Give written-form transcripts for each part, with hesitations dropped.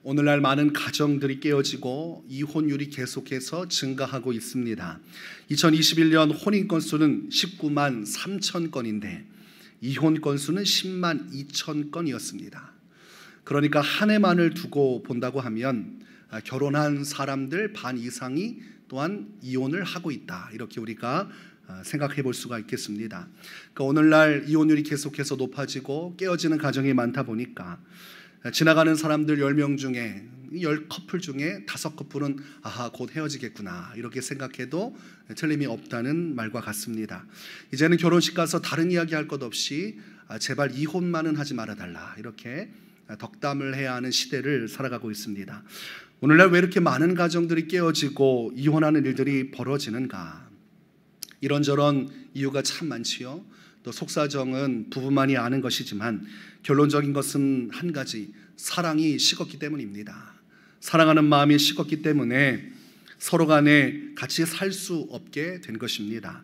오늘날 많은 가정들이 깨어지고 이혼율이 계속해서 증가하고 있습니다. 2021년 혼인 건수는 19만 3천 건인데 이혼 건수는 10만 2천 건이었습니다. 그러니까 한 해만을 두고 본다고 하면 결혼한 사람들 반 이상이 또한 이혼을 하고 있다, 이렇게 우리가 생각해 볼 수가 있겠습니다. 그러니까 오늘날 이혼율이 계속해서 높아지고 깨어지는 가정이 많다 보니까 지나가는 사람들 10명 중에 10커플 중에 5커플은 곧 헤어지겠구나, 이렇게 생각해도 틀림이 없다는 말과 같습니다. 이제는 결혼식 가서 다른 이야기 할 것 없이 제발 이혼만은 하지 말아달라, 이렇게 덕담을 해야 하는 시대를 살아가고 있습니다. 오늘날 왜 이렇게 많은 가정들이 깨어지고 이혼하는 일들이 벌어지는가? 이런저런 이유가 참 많지요. 또 속사정은 부부만이 아는 것이지만 결론적인 것은 한 가지, 사랑이 식었기 때문입니다. 사랑하는 마음이 식었기 때문에 서로 간에 같이 살 수 없게 된 것입니다.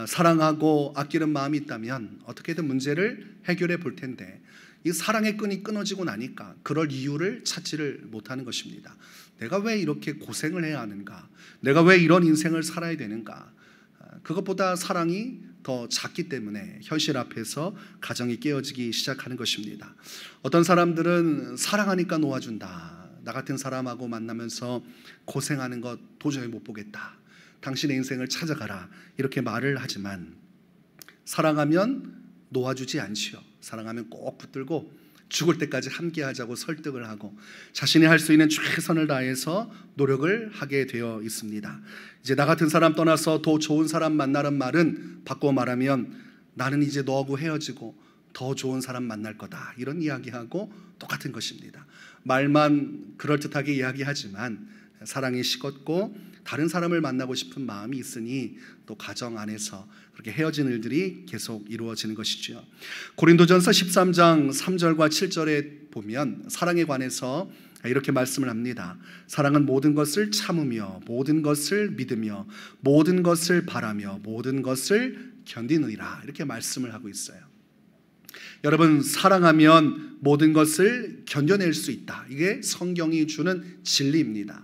사랑하고 아끼는 마음이 있다면 어떻게든 문제를 해결해 볼 텐데 이 사랑의 끈이 끊어지고 나니까 그럴 이유를 찾지를 못하는 것입니다. 내가 왜 이렇게 고생을 해야 하는가? 내가 왜 이런 인생을 살아야 되는가? 그것보다 사랑이 더 작기 때문에 현실 앞에서 가정이 깨어지기 시작하는 것입니다. 어떤 사람들은 사랑하니까 놓아준다, 나 같은 사람하고 만나면서 고생하는 것 도저히 못 보겠다, 당신의 인생을 찾아가라, 이렇게 말을 하지만 사랑하면 놓아주지 않지요. 사랑하면 꼭 붙들고 죽을 때까지 함께 하자고 설득을 하고 자신이 할 수 있는 최선을 다해서 노력을 하게 되어 있습니다. 이제 나 같은 사람 떠나서 더 좋은 사람 만나란 말은 바꿔 말하면 나는 이제 너하고 헤어지고 더 좋은 사람 만날 거다, 이런 이야기하고 똑같은 것입니다. 말만 그럴듯하게 이야기하지만 사랑이 식었고 다른 사람을 만나고 싶은 마음이 있으니 또 가정 안에서 그렇게 헤어진 일들이 계속 이루어지는 것이죠. 고린도전서 13장 3절과 7절에 보면 사랑에 관해서 이렇게 말씀을 합니다. 사랑은 모든 것을 참으며 모든 것을 믿으며 모든 것을 바라며 모든 것을 견디느니라, 이렇게 말씀을 하고 있어요. 여러분, 사랑하면 모든 것을 견뎌낼 수 있다, 이게 성경이 주는 진리입니다.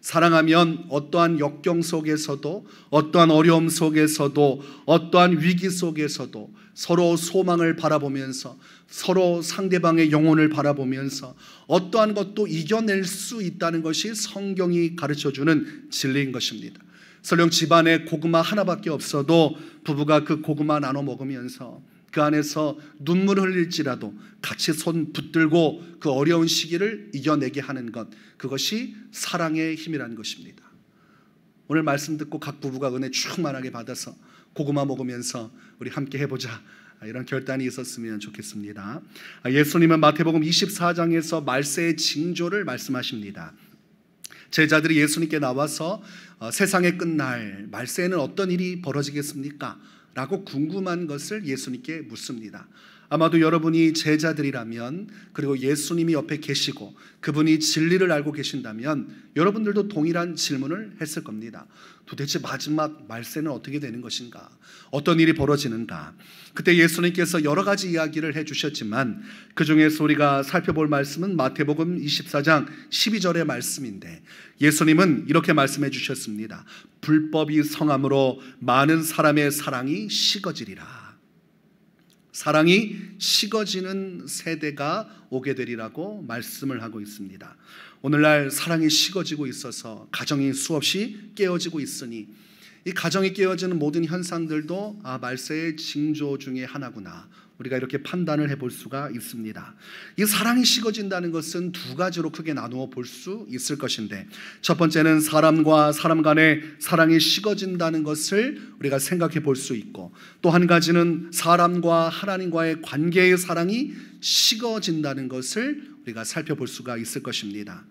사랑하면 어떠한 역경 속에서도, 어떠한 어려움 속에서도, 어떠한 위기 속에서도 서로 소망을 바라보면서 서로 상대방의 영혼을 바라보면서 어떠한 것도 이겨낼 수 있다는 것이 성경이 가르쳐주는 진리인 것입니다. 설령 집안에 고구마 하나밖에 없어도 부부가 그 고구마 나눠 먹으면서 그 안에서 눈물 흘릴지라도 같이 손 붙들고 그 어려운 시기를 이겨내게 하는 것, 그것이 사랑의 힘이라는 것입니다. 오늘 말씀 듣고 각 부부가 은혜 충만하게 받아서 고구마 먹으면서 우리 함께 해보자, 이런 결단이 있었으면 좋겠습니다. 예수님은 마태복음 24장에서 말세의 징조를 말씀하십니다. 제자들이 예수님께 나와서 세상의 끝날 말세에는 어떤 일이 벌어지겠습니까? 라고 궁금한 것을 예수님께 묻습니다. 아마도 여러분이 제자들이라면, 그리고 예수님이 옆에 계시고 그분이 진리를 알고 계신다면 여러분들도 동일한 질문을 했을 겁니다. 도대체 마지막 말세는 어떻게 되는 것인가? 어떤 일이 벌어지는가? 그때 예수님께서 여러 가지 이야기를 해주셨지만 그 중에서 우리가 살펴볼 말씀은 마태복음 24장 12절의 말씀인데 예수님은 이렇게 말씀해 주셨습니다. 불법이 성함으로 많은 사람의 사랑이 식어지리라. 사랑이 식어지는 세대가 오게 되리라고 말씀을 하고 있습니다. 오늘날 사랑이 식어지고 있어서 가정이 수없이 깨어지고 있으니 이 가정이 깨어지는 모든 현상들도 말세의 징조 중에 하나구나, 우리가 이렇게 판단을 해볼 수가 있습니다. 이 사랑이 식어진다는 것은 두 가지로 크게 나누어 볼 수 있을 것인데, 첫 번째는 사람과 사람 간의 사랑이 식어진다는 것을 우리가 생각해 볼 수 있고, 또 한 가지는 사람과 하나님과의 관계의 사랑이 식어진다는 것을 우리가 살펴볼 수가 있을 것입니다.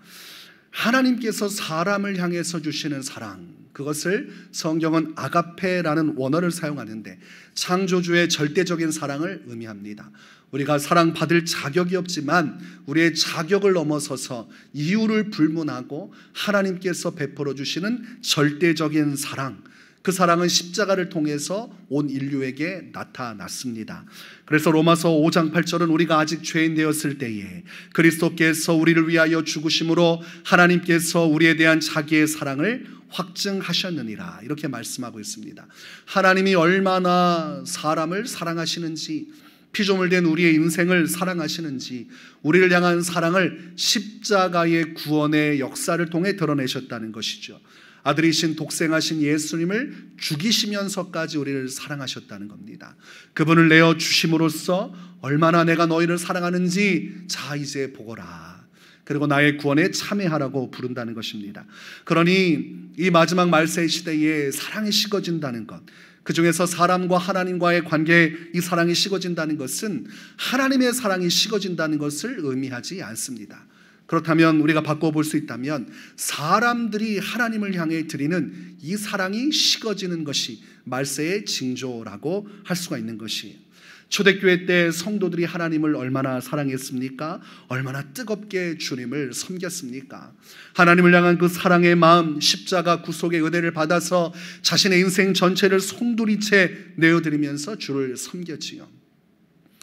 하나님께서 사람을 향해서 주시는 사랑, 그것을 성경은 아가페라는 원어를 사용하는데 창조주의 절대적인 사랑을 의미합니다. 우리가 사랑받을 자격이 없지만 우리의 자격을 넘어서서 이유를 불문하고 하나님께서 베풀어 주시는 절대적인 사랑, 그 사랑은 십자가를 통해서 온 인류에게 나타났습니다. 그래서 로마서 5장 8절은 우리가 아직 죄인 되었을 때에 그리스도께서 우리를 위하여 죽으심으로 하나님께서 우리에 대한 자기의 사랑을 확증하셨느니라, 이렇게 말씀하고 있습니다. 하나님이 얼마나 사람을 사랑하시는지, 피조물 된 우리의 인생을 사랑하시는지, 우리를 향한 사랑을 십자가의 구원의 역사를 통해 드러내셨다는 것이죠. 아들이신 독생하신 예수님을 죽이시면서까지 우리를 사랑하셨다는 겁니다. 그분을 내어 주심으로써 얼마나 내가 너희를 사랑하는지 자 이제 보거라, 그리고 나의 구원에 참여하라고 부른다는 것입니다. 그러니 이 마지막 말세 시대에 사랑이 식어진다는 것, 그 중에서 사람과 하나님과의 관계에 이 사랑이 식어진다는 것은 하나님의 사랑이 식어진다는 것을 의미하지 않습니다. 그렇다면 우리가 바꿔볼 수 있다면 사람들이 하나님을 향해 드리는 이 사랑이 식어지는 것이 말세의 징조라고 할 수가 있는 것이에요. 초대교회 때 성도들이 하나님을 얼마나 사랑했습니까? 얼마나 뜨겁게 주님을 섬겼습니까? 하나님을 향한 그 사랑의 마음, 십자가 구속의 은혜를 받아서 자신의 인생 전체를 송두리째 내어드리면서 주를 섬겼지요.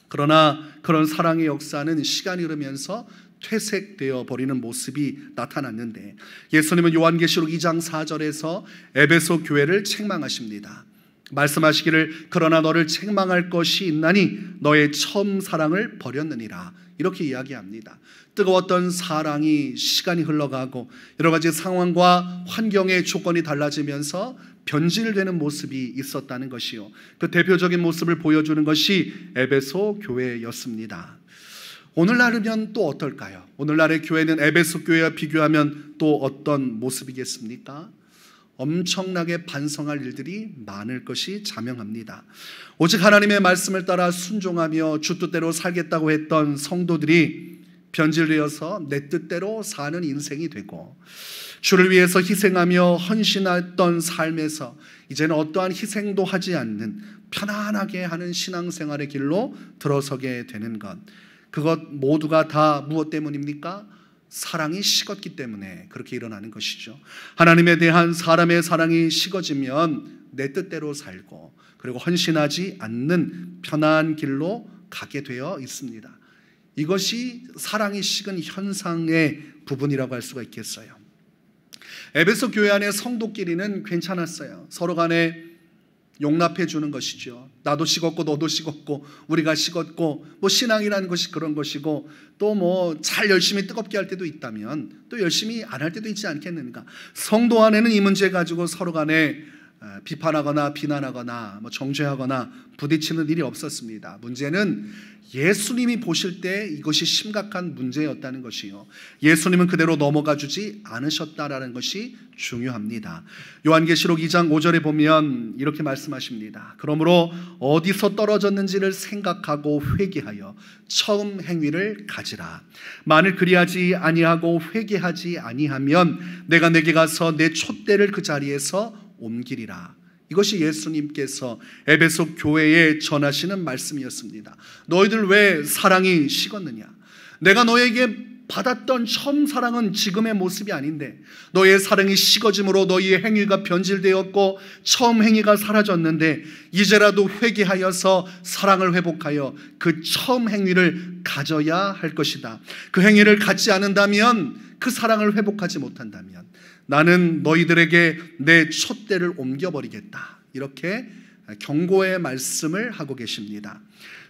그러나 그런 사랑의 역사는 시간이 흐르면서 퇴색되어 버리는 모습이 나타났는데, 예수님은 요한계시록 2장 4절에서 에베소 교회를 책망하십니다. 말씀하시기를 그러나 너를 책망할 것이 있나니 너의 처음 사랑을 버렸느니라, 이렇게 이야기합니다. 뜨거웠던 사랑이 시간이 흘러가고 여러 가지 상황과 환경의 조건이 달라지면서 변질되는 모습이 있었다는 것이요, 그 대표적인 모습을 보여주는 것이 에베소 교회였습니다. 오늘날이면 또 어떨까요? 오늘날의 교회는 에베소 교회와 비교하면 또 어떤 모습이겠습니까? 엄청나게 반성할 일들이 많을 것이 자명합니다. 오직 하나님의 말씀을 따라 순종하며 주 뜻대로 살겠다고 했던 성도들이 변질되어서 내 뜻대로 사는 인생이 되고, 주를 위해서 희생하며 헌신했던 삶에서 이제는 어떠한 희생도 하지 않는 편안하게 하는 신앙생활의 길로 들어서게 되는 것, 그것 모두가 다 무엇 때문입니까? 사랑이 식었기 때문에 그렇게 일어나는 것이죠. 하나님에 대한 사람의 사랑이 식어지면 내 뜻대로 살고 그리고 헌신하지 않는 편한 길로 가게 되어 있습니다. 이것이 사랑이 식은 현상의 부분이라고 할 수가 있겠어요. 에베소 교회 안의 성도끼리는 괜찮았어요. 서로 간에 용납해 주는 것이죠. 나도 식었고 너도 식었고 우리가 식었고, 신앙이라는 것이 그런 것이고, 또 잘 열심히 뜨겁게 할 때도 있다면 또 열심히 안 할 때도 있지 않겠는가. 성도 안에는 이 문제 가지고 서로 간에 비판하거나 비난하거나 정죄하거나 부딪히는 일이 없었습니다. 문제는 예수님이 보실 때 이것이 심각한 문제였다는 것이요, 예수님은 그대로 넘어가 주지 않으셨다라는 것이 중요합니다. 요한계시록 2장 5절에 보면 이렇게 말씀하십니다. 그러므로 어디서 떨어졌는지를 생각하고 회개하여 처음 행위를 가지라. 만일 그리하지 아니하고 회개하지 아니하면 내가 내게 가서 내 촛대를 그 자리에서 옮기리라. 이것이 예수님께서 에베소 교회에 전하시는 말씀이었습니다. 너희들 왜 사랑이 식었느냐? 내가 너에게 받았던 처음 사랑은 지금의 모습이 아닌데 너의 사랑이 식어짐으로 너희의 행위가 변질되었고 처음 행위가 사라졌는데 이제라도 회개하여서 사랑을 회복하여 그 처음 행위를 가져야 할 것이다. 그 행위를 갖지 않는다면, 그 사랑을 회복하지 못한다면 나는 너희들에게 내 촛대를 옮겨버리겠다. 이렇게 경고의 말씀을 하고 계십니다.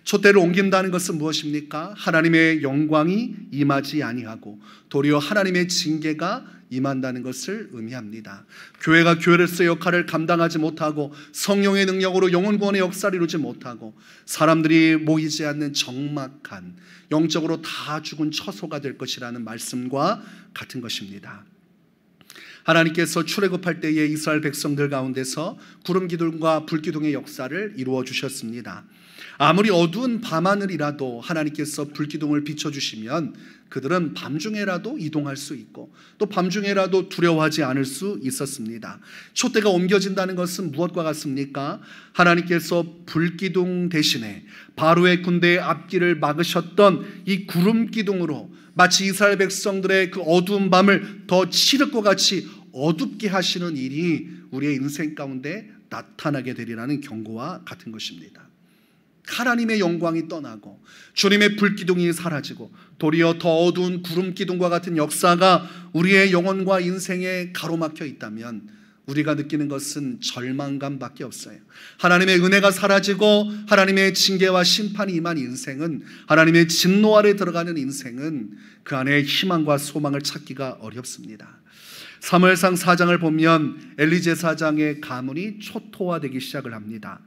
촛대를 옮긴다는 것은 무엇입니까? 하나님의 영광이 임하지 아니하고 도리어 하나님의 징계가 임한다는 것을 의미합니다. 교회가 교회로서의 역할을 감당하지 못하고 성령의 능력으로 영혼 구원의 역사를 이루지 못하고 사람들이 모이지 않는 적막한, 영적으로 다 죽은 처소가 될 것이라는 말씀과 같은 것입니다. 하나님께서 출애굽할 때에 이스라엘 백성들 가운데서 구름 기둥과 불 기둥의 역사를 이루어 주셨습니다. 아무리 어두운 밤하늘이라도 하나님께서 불 기둥을 비춰주시면 그들은 밤중에라도 이동할 수 있고 또 밤중에라도 두려워하지 않을 수 있었습니다. 촛대가 옮겨진다는 것은 무엇과 같습니까? 하나님께서 불 기둥 대신에 바로의 군대의 앞길을 막으셨던 이 구름 기둥으로 마치 이스라엘 백성들의 그 어두운 밤을 더 칠흑과 같이 어둡게 하시는 일이 우리의 인생 가운데 나타나게 되리라는 경고와 같은 것입니다. 하나님의 영광이 떠나고 주님의 불기둥이 사라지고 도리어 더 어두운 구름기둥과 같은 역사가 우리의 영혼과 인생에 가로막혀 있다면 우리가 느끼는 것은 절망감밖에 없어요. 하나님의 은혜가 사라지고 하나님의 징계와 심판이 임한 인생은, 하나님의 진노 아래 들어가는 인생은 그 안에 희망과 소망을 찾기가 어렵습니다. 사무엘상 4장을 보면 엘리 제사장의 가문이 초토화되기 시작을 합니다.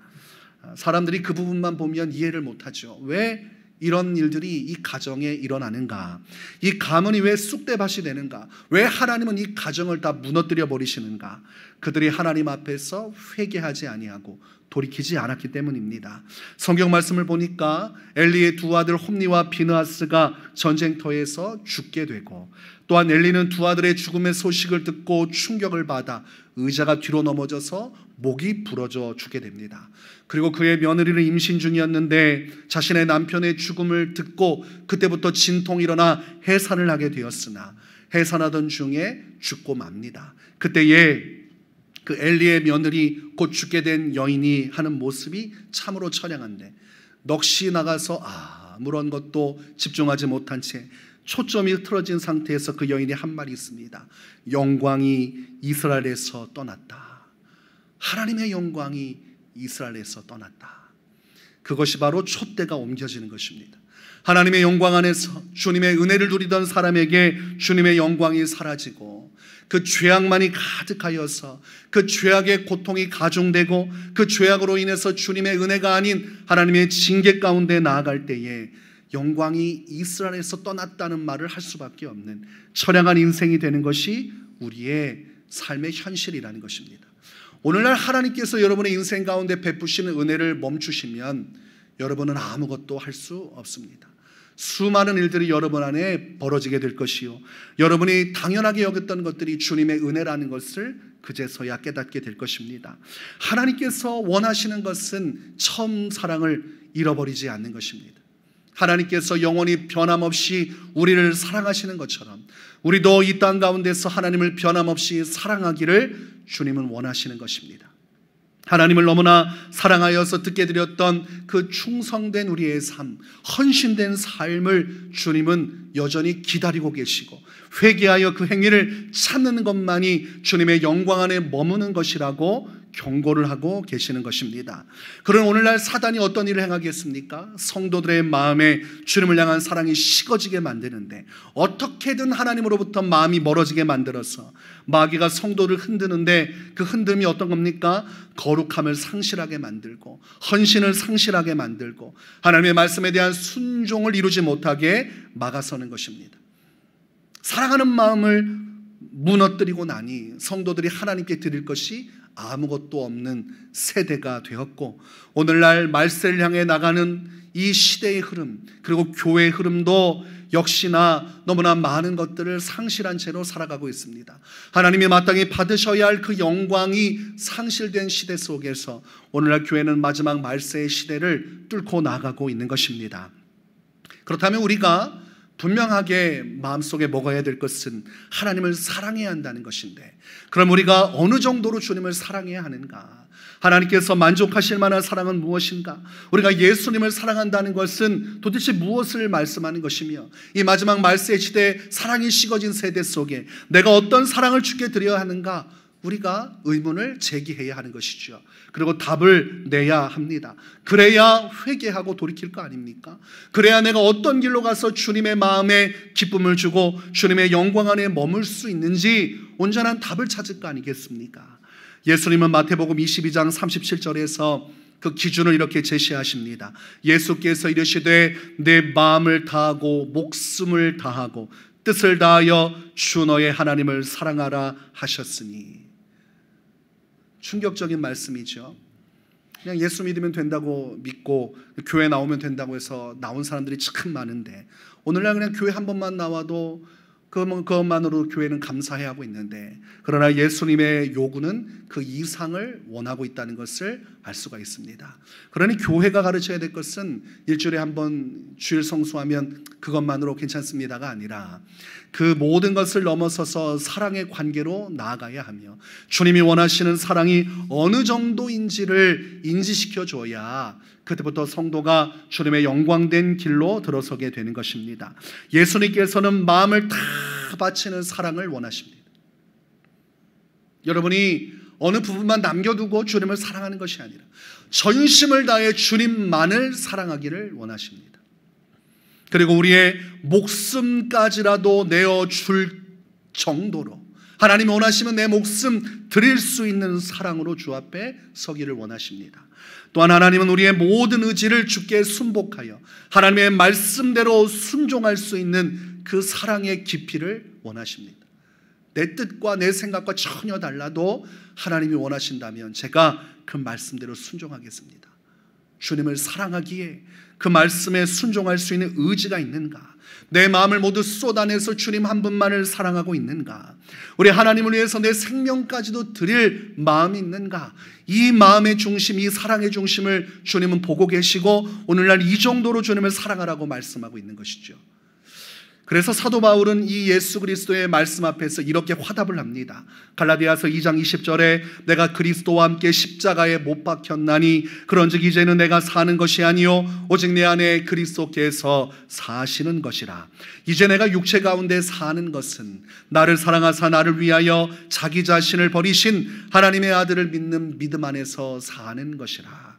사람들이 그 부분만 보면 이해를 못하죠. 왜 이런 일들이 이 가정에 일어나는가? 이 가문이 왜 쑥대밭이 되는가? 왜 하나님은 이 가정을 다 무너뜨려 버리시는가? 그들이 하나님 앞에서 회개하지 아니하고 돌이키지 않았기 때문입니다. 성경 말씀을 보니까 엘리의 두 아들 홈니와 비느하스가 전쟁터에서 죽게 되고, 또한 엘리는 두 아들의 죽음의 소식을 듣고 충격을 받아 의자가 뒤로 넘어져서 목이 부러져 죽게 됩니다. 그리고 그의 며느리는 임신 중이었는데 자신의 남편의 죽음을 듣고 그때부터 진통이 일어나 해산을 하게 되었으나 해산하던 중에 죽고 맙니다. 그때에 그 엘리의 며느리 곧 죽게 된 여인이 하는 모습이 참으로 처량한데, 넋이 나가서 아무런 것도 집중하지 못한 채 초점이 틀어진 상태에서 그 여인이 한 말이 있습니다. 영광이 이스라엘에서 떠났다. 하나님의 영광이 이스라엘에서 떠났다. 그것이 바로 촛대가 옮겨지는 것입니다. 하나님의 영광 안에서 주님의 은혜를 누리던 사람에게 주님의 영광이 사라지고 그 죄악만이 가득하여서 그 죄악의 고통이 가중되고 그 죄악으로 인해서 주님의 은혜가 아닌 하나님의 징계 가운데 나아갈 때에 영광이 이스라엘에서 떠났다는 말을 할 수밖에 없는 처량한 인생이 되는 것이 우리의 삶의 현실이라는 것입니다. 오늘날 하나님께서 여러분의 인생 가운데 베푸시는 은혜를 멈추시면 여러분은 아무것도 할 수 없습니다. 수많은 일들이 여러분 안에 벌어지게 될 것이요, 여러분이 당연하게 여겼던 것들이 주님의 은혜라는 것을 그제서야 깨닫게 될 것입니다. 하나님께서 원하시는 것은 처음 사랑을 잃어버리지 않는 것입니다. 하나님께서 영원히 변함없이 우리를 사랑하시는 것처럼 우리도 이 땅 가운데서 하나님을 변함없이 사랑하기를 주님은 원하시는 것입니다. 하나님을 너무나 사랑하여서 듣게 드렸던 그 충성된 우리의 삶, 헌신된 삶을 주님은 여전히 기다리고 계시고 회개하여 그 행위를 찾는 것만이 주님의 영광 안에 머무는 것이라고 경고를 하고 계시는 것입니다. 그런 오늘날 사단이 어떤 일을 행하겠습니까? 성도들의 마음에 주님을 향한 사랑이 식어지게 만드는데, 어떻게든 하나님으로부터 마음이 멀어지게 만들어서 마귀가 성도를 흔드는데, 그 흔듦이 어떤 겁니까? 거룩함을 상실하게 만들고 헌신을 상실하게 만들고 하나님의 말씀에 대한 순종을 이루지 못하게 막아서는 것입니다. 사랑하는 마음을 무너뜨리고 나니 성도들이 하나님께 드릴 것이 아무것도 없는 세대가 되었고, 오늘날 말세를 향해 나가는 이 시대의 흐름, 그리고 교회의 흐름도 역시나 너무나 많은 것들을 상실한 채로 살아가고 있습니다. 하나님이 마땅히 받으셔야 할 그 영광이 상실된 시대 속에서 오늘날 교회는 마지막 말세의 시대를 뚫고 나가고 있는 것입니다. 그렇다면 우리가 분명하게 마음속에 먹어야 될 것은 하나님을 사랑해야 한다는 것인데, 그럼 우리가 어느 정도로 주님을 사랑해야 하는가? 하나님께서 만족하실 만한 사랑은 무엇인가? 우리가 예수님을 사랑한다는 것은 도대체 무엇을 말씀하는 것이며, 이 마지막 말세 시대에 사랑이 식어진 세대 속에 내가 어떤 사랑을 주께 드려야 하는가? 우리가 의문을 제기해야 하는 것이죠. 그리고 답을 내야 합니다. 그래야 회개하고 돌이킬 거 아닙니까? 그래야 내가 어떤 길로 가서 주님의 마음에 기쁨을 주고 주님의 영광 안에 머물 수 있는지 온전한 답을 찾을 거 아니겠습니까? 예수님은 마태복음 22장 37절에서 그 기준을 이렇게 제시하십니다. 예수께서 이르시되 내 마음을 다하고 목숨을 다하고 뜻을 다하여 주 너의 하나님을 사랑하라 하셨으니. 충격적인 말씀이죠. 그냥 예수 믿으면 된다고 믿고 교회 나오면 된다고 해서 나온 사람들이 참 많은데, 오늘날 그냥 교회 한 번만 나와도 그것만으로 교회는 감사해야 하고 있는데, 그러나 예수님의 요구는 그 이상을 원하고 있다는 것을 알 수가 있습니다. 그러니 교회가 가르쳐야 될 것은 일주일에 한 번 주일 성수하면 그것만으로 괜찮습니다가 아니라 그 모든 것을 넘어서서 사랑의 관계로 나아가야 하며, 주님이 원하시는 사랑이 어느 정도인지를 인지시켜 줘야 그때부터 성도가 주님의 영광된 길로 들어서게 되는 것입니다. 예수님께서는 마음을 다 바치는 사랑을 원하십니다. 여러분이 어느 부분만 남겨두고 주님을 사랑하는 것이 아니라 전심을 다해 주님만을 사랑하기를 원하십니다. 그리고 우리의 목숨까지라도 내어줄 정도로, 하나님이 원하시면 내 목숨 드릴 수 있는 사랑으로 주 앞에 서기를 원하십니다. 또한 하나님은 우리의 모든 의지를 주께 순복하여 하나님의 말씀대로 순종할 수 있는 그 사랑의 깊이를 원하십니다. 내 뜻과 내 생각과 전혀 달라도 하나님이 원하신다면 제가 그 말씀대로 순종하겠습니다. 주님을 사랑하기에 그 말씀에 순종할 수 있는 의지가 있는가? 내 마음을 모두 쏟아내서 주님 한 분만을 사랑하고 있는가? 우리 하나님을 위해서 내 생명까지도 드릴 마음이 있는가? 이 마음의 중심, 이 사랑의 중심을 주님은 보고 계시고 오늘날 이 정도로 주님을 사랑하라고 말씀하고 있는 것이죠. 그래서 사도 바울은 이 예수 그리스도의 말씀 앞에서 이렇게 화답을 합니다. 갈라디아서 2장 20절에 내가 그리스도와 함께 십자가에 못 박혔나니 그런즉 이제는 내가 사는 것이 아니요 오직 내 안에 그리스도께서 사시는 것이라. 이제 내가 육체 가운데 사는 것은 나를 사랑하사 나를 위하여 자기 자신을 버리신 하나님의 아들을 믿는 믿음 안에서 사는 것이라.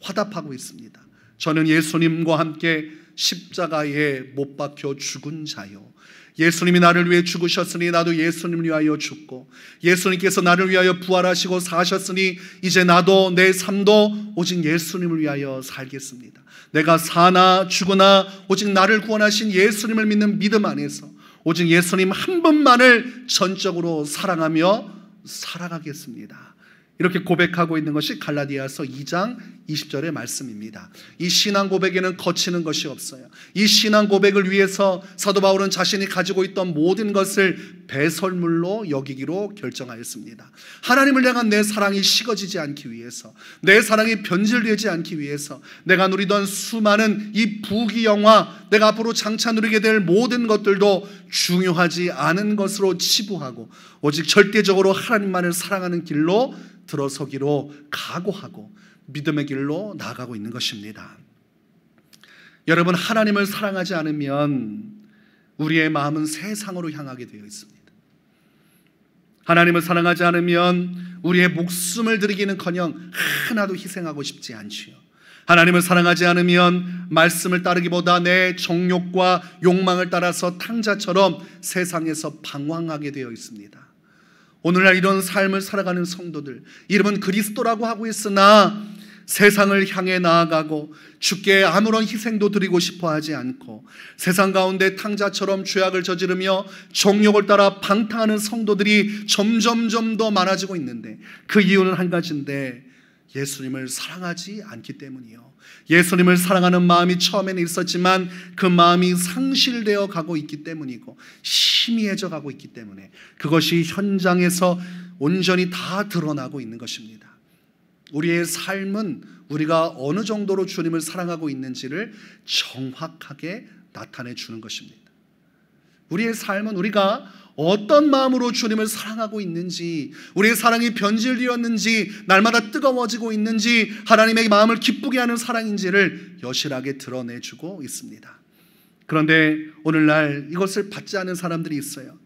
화답하고 있습니다. 저는 예수님과 함께 십자가에 못 박혀 죽은 자요, 예수님이 나를 위해 죽으셨으니 나도 예수님을 위하여 죽고 예수님께서 나를 위하여 부활하시고 사셨으니 이제 나도 내 삶도 오직 예수님을 위하여 살겠습니다. 내가 사나 죽으나 오직 나를 구원하신 예수님을 믿는 믿음 안에서 오직 예수님 한 분만을 전적으로 사랑하며 살아가겠습니다. 이렇게 고백하고 있는 것이 갈라디아서 2장 20절의 말씀입니다. 이 신앙 고백에는 거치는 것이 없어요. 이 신앙 고백을 위해서 사도 바울은 자신이 가지고 있던 모든 것을 배설물로 여기기로 결정하였습니다. 하나님을 향한 내 사랑이 식어지지 않기 위해서, 내 사랑이 변질되지 않기 위해서 내가 누리던 수많은 이 부귀영화, 내가 앞으로 장차 누리게 될 모든 것들도 중요하지 않은 것으로 치부하고 오직 절대적으로 하나님만을 사랑하는 길로 들어서기로 각오하고 믿음의 길로 나아가고 있는 것입니다. 여러분, 하나님을 사랑하지 않으면 우리의 마음은 세상으로 향하게 되어 있습니다. 하나님을 사랑하지 않으면 우리의 목숨을 드리기는커녕 하나도 희생하고 싶지 않지요. 하나님을 사랑하지 않으면 말씀을 따르기보다 내 정욕과 욕망을 따라서 탕자처럼 세상에서 방황하게 되어 있습니다. 오늘날 이런 삶을 살아가는 성도들, 이름은 그리스도라고 하고 있으나 세상을 향해 나아가고 주께 아무런 희생도 드리고 싶어 하지 않고 세상 가운데 탕자처럼 죄악을 저지르며 정욕을 따라 방탕하는 성도들이 점점점 더 많아지고 있는데, 그 이유는 한 가지인데 예수님을 사랑하지 않기 때문이요. 예수님을 사랑하는 마음이 처음에는 있었지만 그 마음이 상실되어 가고 있기 때문이고 희미해져 가고 있기 때문에 그것이 현장에서 온전히 다 드러나고 있는 것입니다. 우리의 삶은 우리가 어느 정도로 주님을 사랑하고 있는지를 정확하게 나타내 주는 것입니다. 우리의 삶은 우리가 어떤 마음으로 주님을 사랑하고 있는지, 우리의 사랑이 변질되었는지, 날마다 뜨거워지고 있는지, 하나님의 마음을 기쁘게 하는 사랑인지를 여실하게 드러내주고 있습니다. 그런데 오늘날 이것을 받지 않은 사람들이 있어요.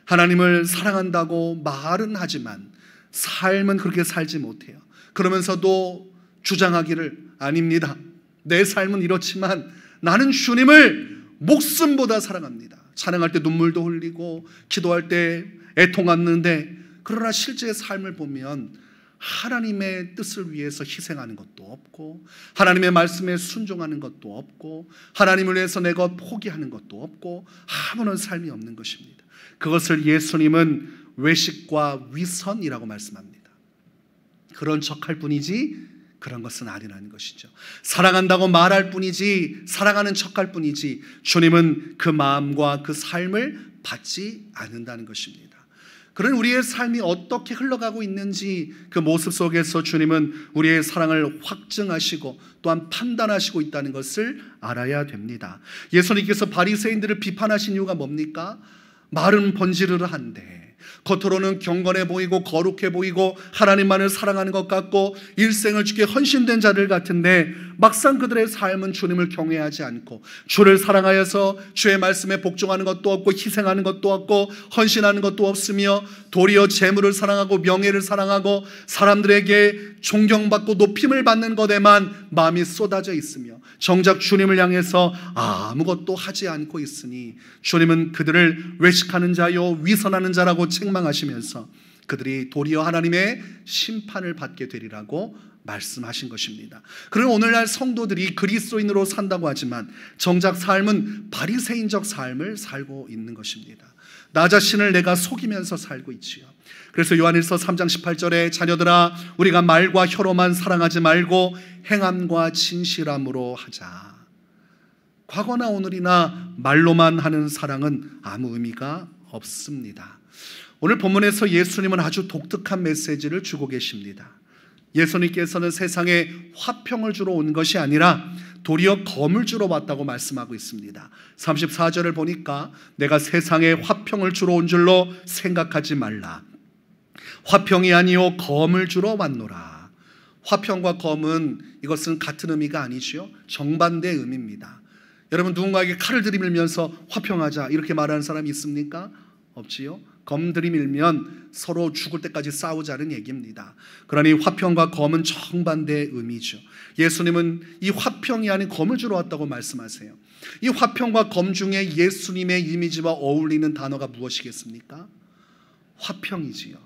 하나님을 사랑한다고 말은 하지만 삶은 그렇게 살지 못해요. 그러면서도 주장하기를 아닙니다. 내 삶은 이렇지만 나는 주님을 목숨보다 사랑합니다. 찬양할 때 눈물도 흘리고 기도할 때 애통하는데, 그러나 실제 삶을 보면 하나님의 뜻을 위해서 희생하는 것도 없고 하나님의 말씀에 순종하는 것도 없고 하나님을 위해서 내가 포기하는 것도 없고 아무런 삶이 없는 것입니다. 그것을 예수님은 외식과 위선이라고 말씀합니다. 그런 척할 뿐이지 그런 것은 아니라는 것이죠. 사랑한다고 말할 뿐이지, 사랑하는 척할 뿐이지 주님은 그 마음과 그 삶을 받지 않는다는 것입니다. 그런 우리의 삶이 어떻게 흘러가고 있는지 그 모습 속에서 주님은 우리의 사랑을 확증하시고 또한 판단하시고 있다는 것을 알아야 됩니다. 예수님께서 바리새인들을 비판하신 이유가 뭡니까? 말은 번지르르한데 겉으로는 경건해 보이고 거룩해 보이고 하나님만을 사랑하는 것 같고 일생을 주께 헌신된 자들 같은데 막상 그들의 삶은 주님을 경외하지 않고 주를 사랑하여서 주의 말씀에 복종하는 것도 없고 희생하는 것도 없고 헌신하는 것도 없으며 도리어 재물을 사랑하고 명예를 사랑하고 사람들에게 존경받고 높임을 받는 것에만 마음이 쏟아져 있으며 정작 주님을 향해서 아무것도 하지 않고 있으니 주님은 그들을 외식하는 자요 위선하는 자라고 책망하시면서 그들이 도리어 하나님의 심판을 받게 되리라고 말씀하신 것입니다. 그런 오늘날 성도들이 그리스도인으로 산다고 하지만 정작 삶은 바리새인적 삶을 살고 있는 것입니다. 나 자신을 내가 속이면서 살고 있지요. 그래서 요한일서 3장 18절에 자녀들아 우리가 말과 혀로만 사랑하지 말고 행함과 진실함으로 하자. 과거나 오늘이나 말로만 하는 사랑은 아무 의미가 없습니다. 오늘 본문에서 예수님은 아주 독특한 메시지를 주고 계십니다. 예수님께서는 세상에 화평을 주러 온 것이 아니라 도리어 검을 주러 왔다고 말씀하고 있습니다. 34절을 보니까 내가 세상에 화평을 주러 온 줄로 생각하지 말라. 화평이 아니요 검을 주러 왔노라. 화평과 검은 이것은 같은 의미가 아니지요. 정반대의 의미입니다. 여러분 누군가에게 칼을 들이밀면서 화평하자 이렇게 말하는 사람이 있습니까? 없지요. 검 들이밀면 서로 죽을 때까지 싸우자는 얘기입니다. 그러니 화평과 검은 정반대의 의미죠. 예수님은 이 화평이 아닌 검을 주러 왔다고 말씀하세요. 이 화평과 검 중에 예수님의 이미지와 어울리는 단어가 무엇이겠습니까? 화평이지요.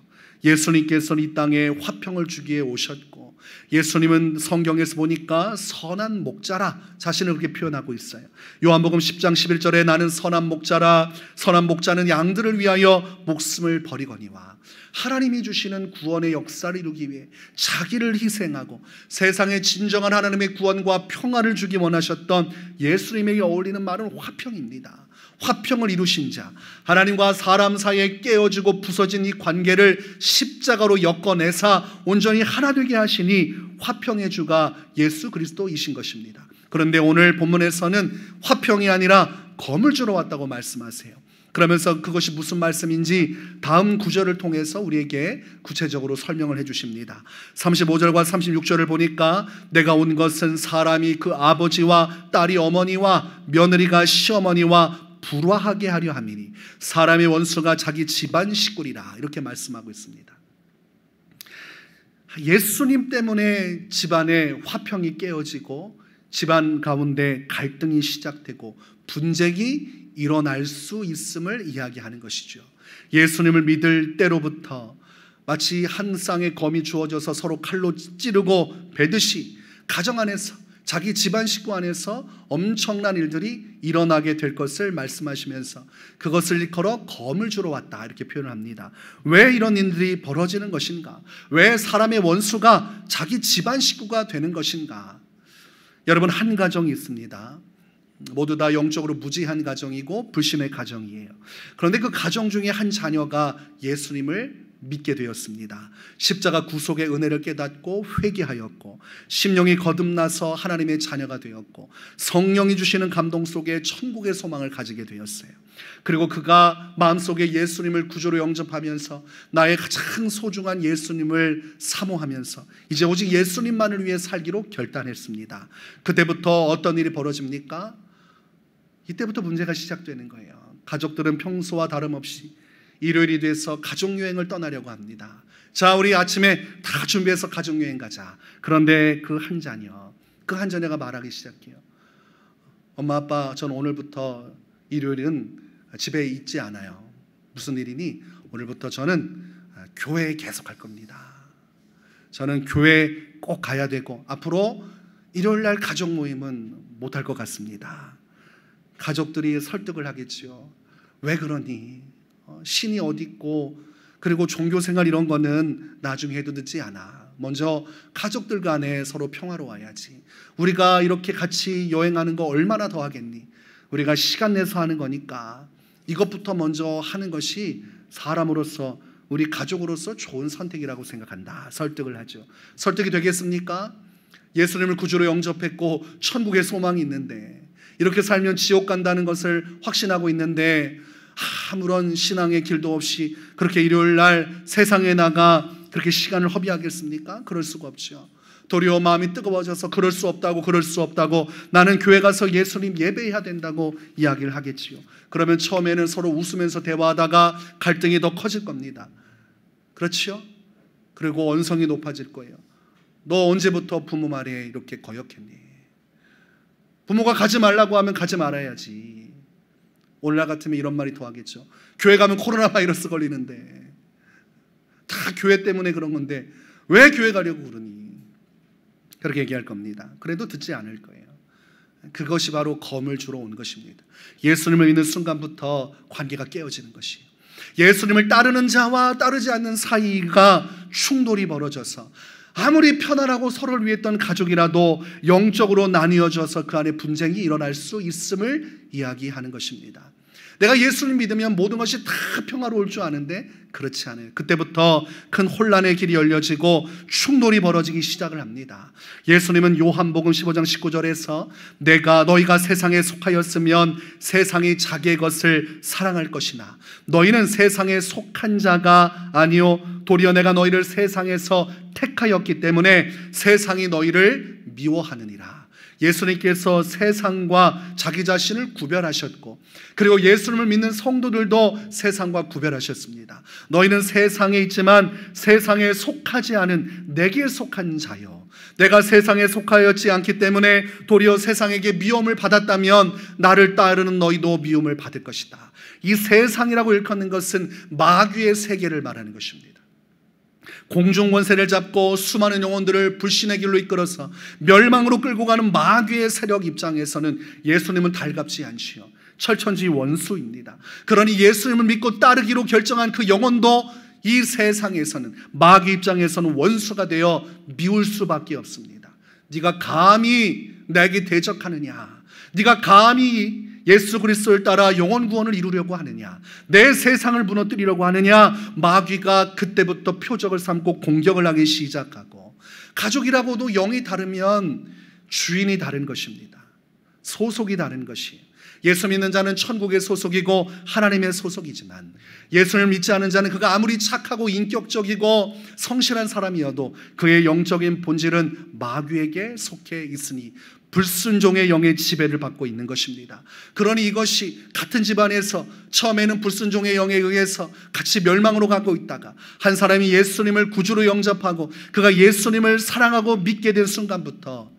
예수님께서는 이 땅에 화평을 주기에 오셨고 예수님은 성경에서 보니까 선한 목자라 자신을 그렇게 표현하고 있어요. 요한복음 10장 11절에 나는 선한 목자라 선한 목자는 양들을 위하여 목숨을 버리거니와 하나님이 주시는 구원의 역사를 이루기 위해 자기를 희생하고 세상에 진정한 하나님의 구원과 평화를 주기 원하셨던 예수님에게 어울리는 말은 화평입니다. 화평을 이루신 자, 하나님과 사람 사이에 깨어지고 부서진 이 관계를 십자가로 엮어내사 온전히 하나 되게 하시니 화평의 주가 예수 그리스도이신 것입니다. 그런데 오늘 본문에서는 화평이 아니라 검을 주러 왔다고 말씀하세요. 그러면서 그것이 무슨 말씀인지 다음 구절을 통해서 우리에게 구체적으로 설명을 해주십니다. 35절과 36절을 보니까 내가 온 것은 사람이 그 아버지와 딸이 어머니와 며느리가 시어머니와 불화하게 하려 함이니 사람의 원수가 자기 집안 식구리라 이렇게 말씀하고 있습니다. 예수님 때문에 집안에 화평이 깨어지고 집안 가운데 갈등이 시작되고 분쟁이 일어날 수 있음을 이야기하는 것이죠. 예수님을 믿을 때로부터 마치 한 쌍의 검이 주어져서 서로 칼로 찌르고 베듯이 가정 안에서 자기 집안 식구 안에서 엄청난 일들이 일어나게 될 것을 말씀하시면서 그것을 일컬어 검을 주러 왔다 이렇게 표현을 합니다. 왜 이런 일들이 벌어지는 것인가? 왜 사람의 원수가 자기 집안 식구가 되는 것인가? 여러분 한 가정이 있습니다. 모두 다 영적으로 무지한 가정이고 불신의 가정이에요. 그런데 그 가정 중에 한 자녀가 예수님을 믿게 되었습니다. 십자가 구속의 은혜를 깨닫고 회개하였고 심령이 거듭나서 하나님의 자녀가 되었고 성령이 주시는 감동 속에 천국의 소망을 가지게 되었어요. 그리고 그가 마음속에 예수님을 구주로 영접하면서 나의 가장 소중한 예수님을 사모하면서 이제 오직 예수님만을 위해 살기로 결단했습니다. 그때부터 어떤 일이 벌어집니까? 이때부터 문제가 시작되는 거예요. 가족들은 평소와 다름없이 일요일이 돼서 가족여행을 떠나려고 합니다. 자, 우리 아침에 다 준비해서 가족여행 가자. 그런데 그 한 자녀가 말하기 시작해요. 엄마 아빠 전 오늘부터 일요일은 집에 있지 않아요. 무슨 일이니? 오늘부터 저는 교회에 계속 갈 겁니다. 저는 교회에 꼭 가야 되고 앞으로 일요일날 가족 모임은 못할 것 같습니다. 가족들이 설득을 하겠지요. 왜 그러니? 신이 어디 있고 그리고 종교생활 이런 거는 나중에 해도 늦지 않아. 먼저 가족들 간에 서로 평화로워야지. 우리가 이렇게 같이 여행하는 거 얼마나 더 하겠니? 우리가 시간 내서 하는 거니까 이것부터 먼저 하는 것이 사람으로서, 우리 가족으로서 좋은 선택이라고 생각한다. 설득을 하죠. 설득이 되겠습니까? 예수님을 구주로 영접했고 천국의 소망이 있는데, 이렇게 살면 지옥 간다는 것을 확신하고 있는데 아무런 신앙의 길도 없이 그렇게 일요일 날 세상에 나가 그렇게 시간을 허비하겠습니까? 그럴 수가 없죠. 도리어 마음이 뜨거워져서 그럴 수 없다고 나는 교회 가서 예수님 예배해야 된다고 이야기를 하겠지요. 그러면 처음에는 서로 웃으면서 대화하다가 갈등이 더 커질 겁니다. 그렇죠? 그리고 원성이 높아질 거예요. 너 언제부터 부모 말에 이렇게 거역했니? 부모가 가지 말라고 하면 가지 말아야지. 오늘날 같으면 이런 말이 더하겠죠. 교회 가면 코로나 바이러스 걸리는데, 다 교회 때문에 그런 건데 왜 교회 가려고 그러니? 그렇게 얘기할 겁니다. 그래도 듣지 않을 거예요. 그것이 바로 검을 주러 온 것입니다. 예수님을 믿는 순간부터 관계가 깨어지는 것이에요. 예수님을 따르는 자와 따르지 않는 사이가 충돌이 벌어져서 아무리 편안하고 서로를 위했던 가족이라도 영적으로 나뉘어져서 그 안에 분쟁이 일어날 수 있음을 이야기하는 것입니다. 내가 예수님 믿으면 모든 것이 다 평화로울 줄 아는데 그렇지 않아요. 그때부터 큰 혼란의 길이 열려지고 충돌이 벌어지기 시작을 합니다. 예수님은 요한복음 15장 19절에서 너희가 세상에 속하였으면 세상이 자기의 것을 사랑할 것이나 너희는 세상에 속한 자가 아니요 도리어 내가 너희를 세상에서 택하였기 때문에 세상이 너희를 미워하느니라. 예수님께서 세상과 자기 자신을 구별하셨고, 그리고 예수님을 믿는 성도들도 세상과 구별하셨습니다. 너희는 세상에 있지만 세상에 속하지 않은 내게 속한 자요, 내가 세상에 속하였지 않기 때문에 도리어 세상에게 미움을 받았다면 나를 따르는 너희도 미움을 받을 것이다. 이 세상이라고 일컫는 것은 마귀의 세계를 말하는 것입니다. 공중 권세를 잡고 수많은 영혼들을 불신의 길로 이끌어서 멸망으로 끌고 가는 마귀의 세력 입장에서는 예수님은 달갑지 않지요. 철천지 원수입니다. 그러니 예수님을 믿고 따르기로 결정한 그 영혼도 이 세상에서는, 마귀 입장에서는 원수가 되어 미울 수밖에 없습니다. 네가 감히 내게 대적하느냐, 네가 감히 예수 그리스도를 따라 영혼 구원을 이루려고 하느냐, 내 세상을 무너뜨리려고 하느냐, 마귀가 그때부터 표적을 삼고 공격을 하기 시작하고, 가족이라고도 영이 다르면 주인이 다른 것입니다. 소속이 다른 것이에요. 예수 믿는 자는 천국의 소속이고 하나님의 소속이지만, 예수를 믿지 않은 자는 그가 아무리 착하고 인격적이고 성실한 사람이어도 그의 영적인 본질은 마귀에게 속해 있으니 불순종의 영의 지배를 받고 있는 것입니다. 그러니 이것이 같은 집안에서 처음에는 불순종의 영에 의해서 같이 멸망으로 가고 있다가 한 사람이 예수님을 구주로 영접하고 그가 예수님을 사랑하고 믿게 된 순간부터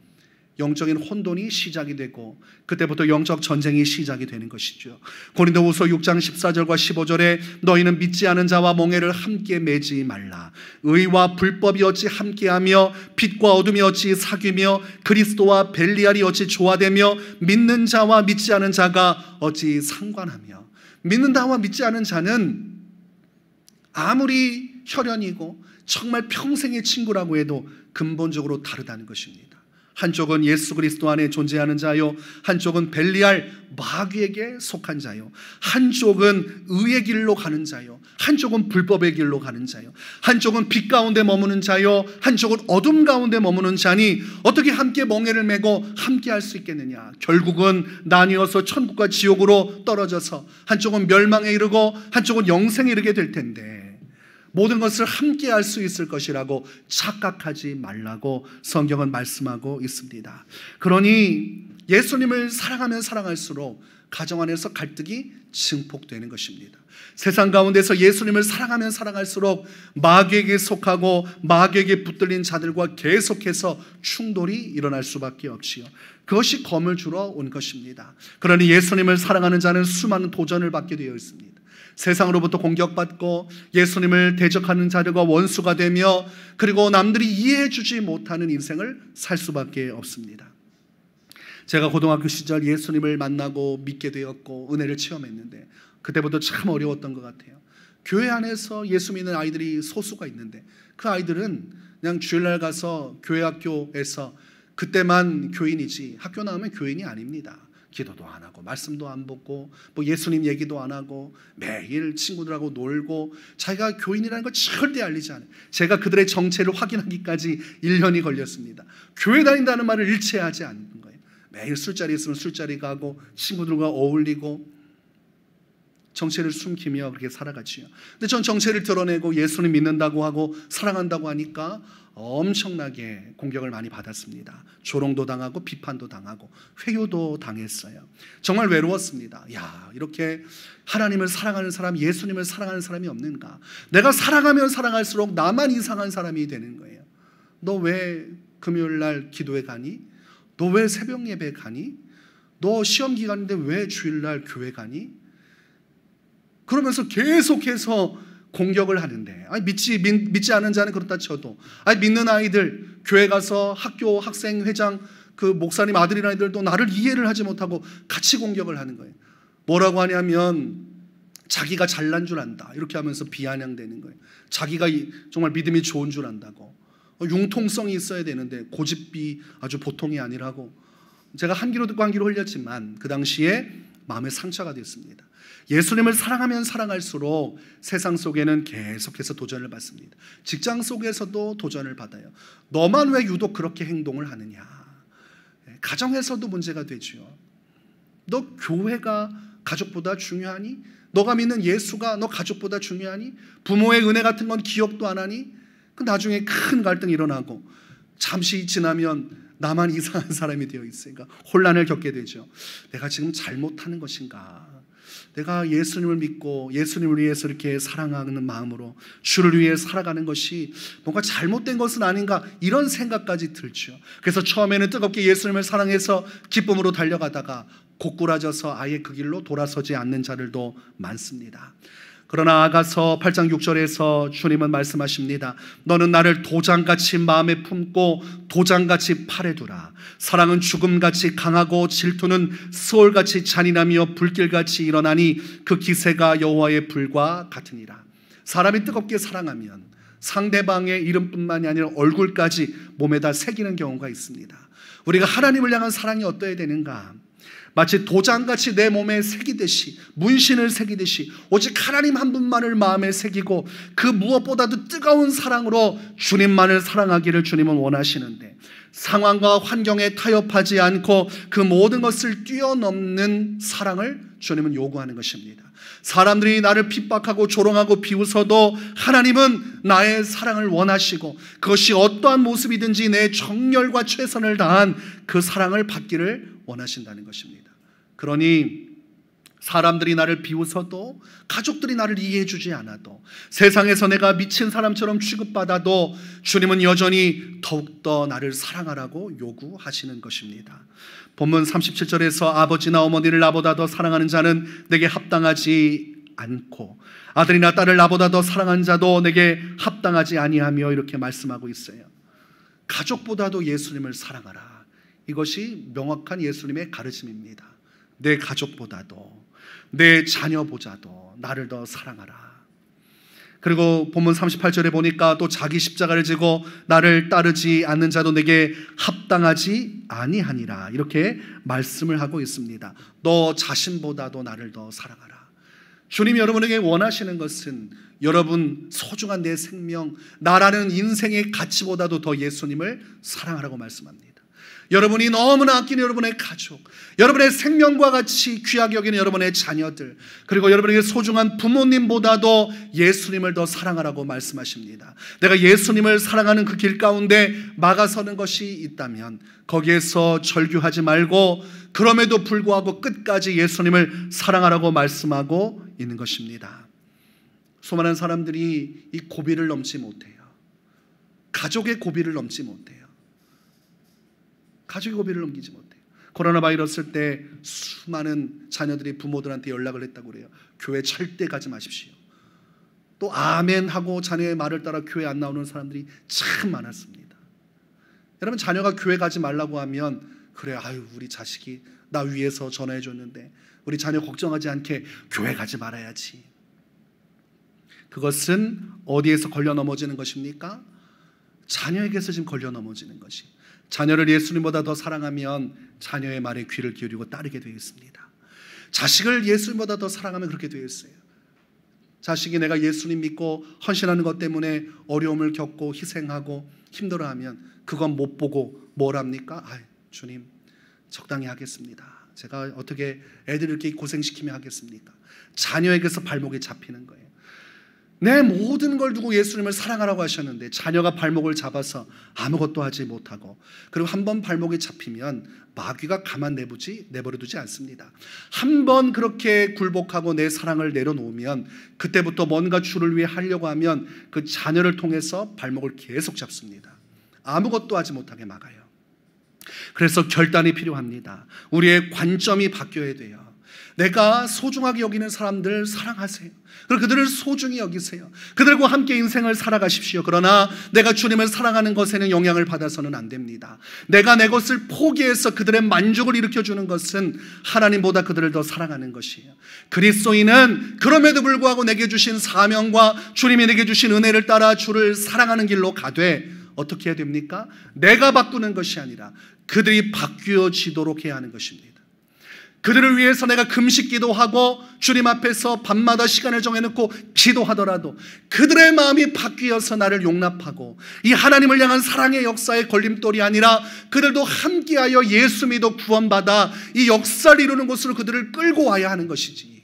영적인 혼돈이 시작이 되고 그때부터 영적 전쟁이 시작이 되는 것이죠. 고린도후서 6장 14절과 15절에 너희는 믿지 않은 자와 멍에를 함께 매지 말라. 의와 불법이 어찌 함께하며 빛과 어둠이 어찌 사귀며 그리스도와 벨리알이 어찌 조화되며 믿는 자와 믿지 않은 자가 어찌 상관하며. 믿는 자와 믿지 않은 자는 아무리 혈연이고 정말 평생의 친구라고 해도 근본적으로 다르다는 것입니다. 한쪽은 예수 그리스도 안에 존재하는 자요, 한쪽은 벨리알 마귀에게 속한 자요, 한쪽은 의의 길로 가는 자요, 한쪽은 불법의 길로 가는 자요, 한쪽은 빛 가운데 머무는 자요, 한쪽은 어둠 가운데 머무는 자니 어떻게 함께 멍에를 메고 함께 할 수 있겠느냐. 결국은 나뉘어서 천국과 지옥으로 떨어져서 한쪽은 멸망에 이르고 한쪽은 영생에 이르게 될 텐데, 모든 것을 함께 할 수 있을 것이라고 착각하지 말라고 성경은 말씀하고 있습니다. 그러니 예수님을 사랑하면 사랑할수록 가정 안에서 갈등이 증폭되는 것입니다. 세상 가운데서 예수님을 사랑하면 사랑할수록 마귀에게 속하고 마귀에게 붙들린 자들과 계속해서 충돌이 일어날 수밖에 없지요. 그것이 검을 주러 온 것입니다. 그러니 예수님을 사랑하는 자는 수많은 도전을 받게 되어 있습니다. 세상으로부터 공격받고 예수님을 대적하는 자들과 원수가 되며, 그리고 남들이 이해해 주지 못하는 인생을 살 수밖에 없습니다. 제가 고등학교 시절 예수님을 만나고 믿게 되었고 은혜를 체험했는데 그때부터 참 어려웠던 것 같아요. 교회 안에서 예수 믿는 아이들이 소수가 있는데 그 아이들은 그냥 주일날 가서 교회 학교에서 그때만 교인이지 학교 나오면 교인이 아닙니다. 기도도 안 하고 말씀도 안 보고 뭐 예수님 얘기도 안 하고 매일 친구들하고 놀고 자기가 교인이라는 걸 절대 알리지 않아요. 제가 그들의 정체를 확인하기까지 1년이 걸렸습니다. 교회 다닌다는 말을 일체 하지 않는 거예요. 매일 술자리 있으면 술자리 가고 친구들과 어울리고 정체를 숨기며 그렇게 살아갔지요. 근데 전 정체를 드러내고 예수님 믿는다고 하고 사랑한다고 하니까 엄청나게 공격을 많이 받았습니다. 조롱도 당하고 비판도 당하고 회유도 당했어요. 정말 외로웠습니다. 야, 이렇게 하나님을 사랑하는 사람, 예수님을 사랑하는 사람이 없는가? 내가 사랑하면 사랑할수록 나만 이상한 사람이 되는 거예요. 너 왜 금요일 날 기도회 가니? 너 왜 새벽 예배 가니? 너 시험 기간인데 왜 주일날 교회 가니? 그러면서 계속해서 공격을 하는데, 아니 믿지 않은 자는 그렇다 쳐도, 아니 믿는 아이들 교회 가서 학교 학생 회장 그 목사님 아들이라는 아이들도 나를 이해를 하지 못하고 같이 공격을 하는 거예요. 뭐라고 하냐면 자기가 잘난 줄 안다 이렇게 하면서 비아냥대는 거예요. 자기가 정말 믿음이 좋은 줄 안다고. 융통성이 있어야 되는데 고집이 아주 보통이 아니라고. 제가 한 귀로 듣고 한 귀로 흘렸지만 그 당시에 마음에 상처가 됐습니다. 예수님을 사랑하면 사랑할수록 세상 속에는 계속해서 도전을 받습니다. 직장 속에서도 도전을 받아요. 너만 왜 유독 그렇게 행동을 하느냐. 가정에서도 문제가 되죠. 너 교회가 가족보다 중요하니? 너가 믿는 예수가 너 가족보다 중요하니? 부모의 은혜 같은 건 기억도 안 하니? 그 나중에 큰 갈등이 일어나고 잠시 지나면 나만 이상한 사람이 되어 있으니까 혼란을 겪게 되죠. 내가 지금 잘못하는 것인가? 내가 예수님을 믿고 예수님을 위해서 이렇게 사랑하는 마음으로 주를 위해 살아가는 것이 뭔가 잘못된 것은 아닌가, 이런 생각까지 들죠. 그래서 처음에는 뜨겁게 예수님을 사랑해서 기쁨으로 달려가다가 고꾸라져서 아예 그 길로 돌아서지 않는 자들도 많습니다. 그러나 아가서 8장 6절에서 주님은 말씀하십니다. 너는 나를 도장같이 마음에 품고 도장같이 팔에 두라. 사랑은 죽음같이 강하고 질투는 수월같이 잔인하며 불길같이 일어나니 그 기세가 여호와의 불과 같으니라. 사람이 뜨겁게 사랑하면 상대방의 이름뿐만이 아니라 얼굴까지 몸에다 새기는 경우가 있습니다. 우리가 하나님을 향한 사랑이 어떠해야 되는가? 마치 도장같이 내 몸에 새기듯이, 문신을 새기듯이 오직 하나님 한 분만을 마음에 새기고 그 무엇보다도 뜨거운 사랑으로 주님만을 사랑하기를 주님은 원하시는데, 상황과 환경에 타협하지 않고 그 모든 것을 뛰어넘는 사랑을 주님은 요구하는 것입니다. 사람들이 나를 핍박하고 조롱하고 비웃어도 하나님은 나의 사랑을 원하시고 그것이 어떠한 모습이든지 내 정열과 최선을 다한 그 사랑을 받기를 원하신다는 것입니다. 그러니 사람들이 나를 비웃어도, 가족들이 나를 이해해 주지 않아도, 세상에서 내가 미친 사람처럼 취급받아도 주님은 여전히 더욱더 나를 사랑하라고 요구하시는 것입니다. 본문 37절에서 아버지나 어머니를 나보다 더 사랑하는 자는 내게 합당하지 않고 아들이나 딸을 나보다 더 사랑하는 자도 내게 합당하지 아니하며 이렇게 말씀하고 있어요. 가족보다도 예수님을 사랑하라. 이것이 명확한 예수님의 가르침입니다. 내 가족보다도, 내 자녀보다도 나를 더 사랑하라. 그리고 본문 38절에 보니까 또 자기 십자가를 지고 나를 따르지 않는 자도 내게 합당하지 아니하니라 이렇게 말씀을 하고 있습니다. 너 자신보다도 나를 더 사랑하라. 주님이 여러분에게 원하시는 것은 여러분 소중한 내 생명, 나라는 인생의 가치보다도 더 예수님을 사랑하라고 말씀합니다. 여러분이 너무나 아끼는 여러분의 가족, 여러분의 생명과 같이 귀하게 여기는 여러분의 자녀들, 그리고 여러분에게 소중한 부모님보다도 예수님을 더 사랑하라고 말씀하십니다. 내가 예수님을 사랑하는 그 길 가운데 막아서는 것이 있다면 거기에서 절규하지 말고 그럼에도 불구하고 끝까지 예수님을 사랑하라고 말씀하고 있는 것입니다. 수많은 사람들이 이 고비를 넘지 못해요. 가족의 고비를 넘지 못해요. 가족의 고비를 넘기지 못해요. 코로나 바이러스 때 수많은 자녀들이 부모들한테 연락을 했다고 그래요. 교회 절대 가지 마십시오. 또 아멘 하고 자녀의 말을 따라 교회 안 나오는 사람들이 참 많았습니다. 여러분, 자녀가 교회 가지 말라고 하면 그래, 아유 우리 자식이 나 위해서 전화해 줬는데 우리 자녀 걱정하지 않게 교회 가지 말아야지. 그것은 어디에서 걸려 넘어지는 것입니까? 자녀에게서 지금 걸려 넘어지는 것이. 자녀를 예수님보다 더 사랑하면 자녀의 말에 귀를 기울이고 따르게 되어 있습니다. 자식을 예수님보다 더 사랑하면 그렇게 되어 있어요. 자식이 내가 예수님 믿고 헌신하는 것 때문에 어려움을 겪고 희생하고 힘들어하면 그건 못 보고 뭘 합니까? 주님 적당히 하겠습니다. 제가 어떻게 애들 이렇게 고생시키며 하겠습니까? 자녀에게서 발목이 잡히는 거예요. 내 모든 걸 두고 예수님을 사랑하라고 하셨는데 자녀가 발목을 잡아서 아무것도 하지 못하고, 그리고 한번 발목이 잡히면 마귀가 가만 내버려두지 않습니다. 한번 그렇게 굴복하고 내 사랑을 내려놓으면 그때부터 뭔가 주를 위해 하려고 하면 그 자녀를 통해서 발목을 계속 잡습니다. 아무것도 하지 못하게 막아요. 그래서 결단이 필요합니다. 우리의 관점이 바뀌어야 돼요. 내가 소중하게 여기는 사람들 사랑하세요. 그리고 그들을 소중히 여기세요. 그들과 함께 인생을 살아가십시오. 그러나 내가 주님을 사랑하는 것에는 영향을 받아서는 안 됩니다. 내가 내 것을 포기해서 그들의 만족을 일으켜주는 것은 하나님보다 그들을 더 사랑하는 것이에요. 그리스도인은 그럼에도 불구하고 내게 주신 사명과 주님이 내게 주신 은혜를 따라 주를 사랑하는 길로 가되 어떻게 해야 됩니까? 내가 바꾸는 것이 아니라 그들이 바뀌어지도록 해야 하는 것입니다. 그들을 위해서 내가 금식 기도하고 주님 앞에서 밤마다 시간을 정해놓고 기도하더라도 그들의 마음이 바뀌어서 나를 용납하고 이 하나님을 향한 사랑의 역사의 걸림돌이 아니라 그들도 함께하여 예수 믿어 구원받아 이 역사를 이루는 곳으로 그들을 끌고 와야 하는 것이지,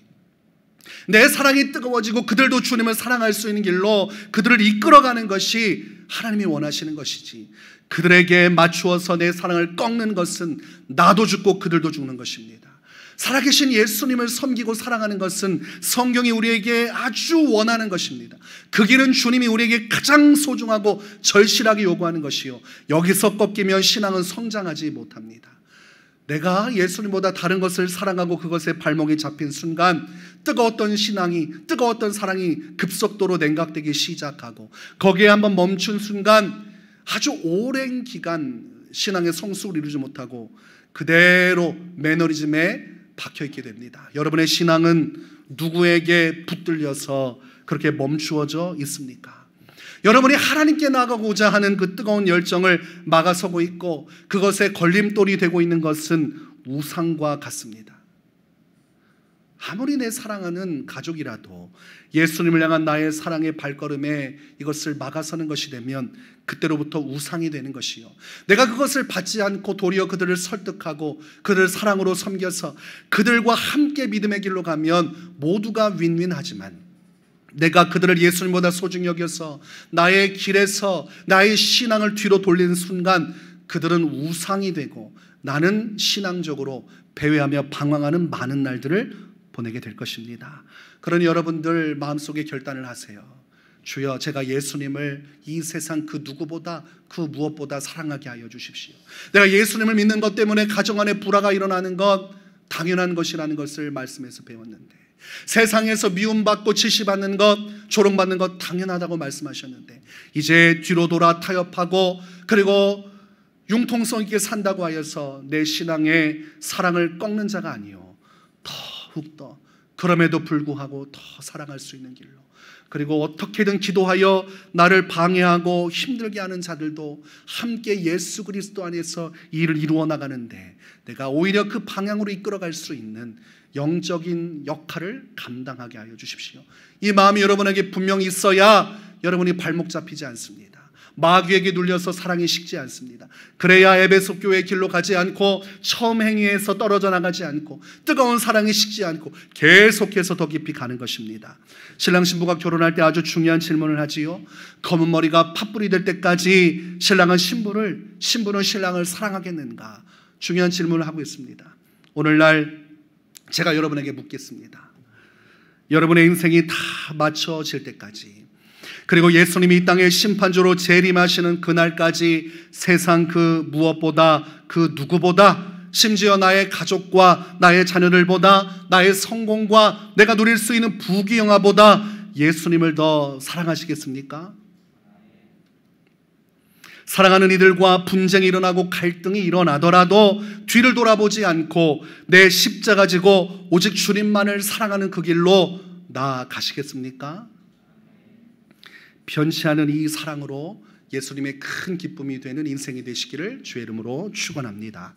내 사랑이 뜨거워지고 그들도 주님을 사랑할 수 있는 길로 그들을 이끌어가는 것이 하나님이 원하시는 것이지, 그들에게 맞추어서 내 사랑을 꺾는 것은 나도 죽고 그들도 죽는 것입니다. 살아계신 예수님을 섬기고 사랑하는 것은 성경이 우리에게 아주 원하는 것입니다. 그 길은 주님이 우리에게 가장 소중하고 절실하게 요구하는 것이요, 여기서 꺾이면 신앙은 성장하지 못합니다. 내가 예수님보다 다른 것을 사랑하고 그것에 발목이 잡힌 순간 뜨거웠던 사랑이 급속도로 냉각되기 시작하고, 거기에 한번 멈춘 순간 아주 오랜 기간 신앙의 성숙을 이루지 못하고 그대로 매너리즘에 박혀있게 됩니다. 여러분의 신앙은 누구에게 붙들려서 그렇게 멈추어져 있습니까? 여러분이 하나님께 나아가고자 하는 그 뜨거운 열정을 막아서고 있고 그것에 걸림돌이 되고 있는 것은 우상과 같습니다. 아무리 내 사랑하는 가족이라도 예수님을 향한 나의 사랑의 발걸음에 이것을 막아서는 것이 되면 그때로부터 우상이 되는 것이요, 내가 그것을 받지 않고 도리어 그들을 설득하고 그들을 사랑으로 섬겨서 그들과 함께 믿음의 길로 가면 모두가 윈윈하지만, 내가 그들을 예수님보다 소중히 여겨서 나의 길에서 나의 신앙을 뒤로 돌리는 순간 그들은 우상이 되고 나는 신앙적으로 배회하며 방황하는 많은 날들을 보내게 될 것입니다. 그러니 여러분들 마음속에 결단을 하세요. 주여, 제가 예수님을 이 세상 그 누구보다 그 무엇보다 사랑하게 하여 주십시오. 내가 예수님을 믿는 것 때문에 가정 안에 불화가 일어나는 것 당연한 것이라는 것을 말씀에서 배웠는데, 세상에서 미움받고 질시받는 것, 조롱받는 것 당연하다고 말씀하셨는데, 이제 뒤로 돌아 타협하고 그리고 융통성 있게 산다고 하여서 내 신앙의 사랑을 꺾는 자가 아니요, 더욱더 그럼에도 불구하고 더 사랑할 수 있는 길로, 그리고 어떻게든 기도하여 나를 방해하고 힘들게 하는 자들도 함께 예수 그리스도 안에서 이 일을 이루어 나가는데 내가 오히려 그 방향으로 이끌어갈 수 있는 영적인 역할을 감당하게 하여 주십시오. 이 마음이 여러분에게 분명히 있어야 여러분이 발목 잡히지 않습니다. 마귀에게 눌려서 사랑이 식지 않습니다. 그래야 에베소 교회의 길로 가지 않고 처음 행위에서 떨어져 나가지 않고 뜨거운 사랑이 식지 않고 계속해서 더 깊이 가는 것입니다. 신랑 신부가 결혼할 때 아주 중요한 질문을 하지요. 검은 머리가 팥불이 될 때까지 신랑은 신부는 신랑을 사랑하겠는가? 중요한 질문을 하고 있습니다. 오늘날 제가 여러분에게 묻겠습니다. 여러분의 인생이 다 맞춰질 때까지, 그리고 예수님이 이 땅에 심판주로 재림하시는 그날까지 세상 그 무엇보다 그 누구보다, 심지어 나의 가족과 나의 자녀들보다 나의 성공과 내가 누릴 수 있는 부귀영화보다 예수님을 더 사랑하시겠습니까? 사랑하는 이들과 분쟁이 일어나고 갈등이 일어나더라도 뒤를 돌아보지 않고 내 십자가 지고 오직 주님만을 사랑하는 그 길로 나아가시겠습니까? 변치 않은 이 사랑으로 예수님의 큰 기쁨이 되는 인생이 되시기를 주의 이름으로 축원합니다.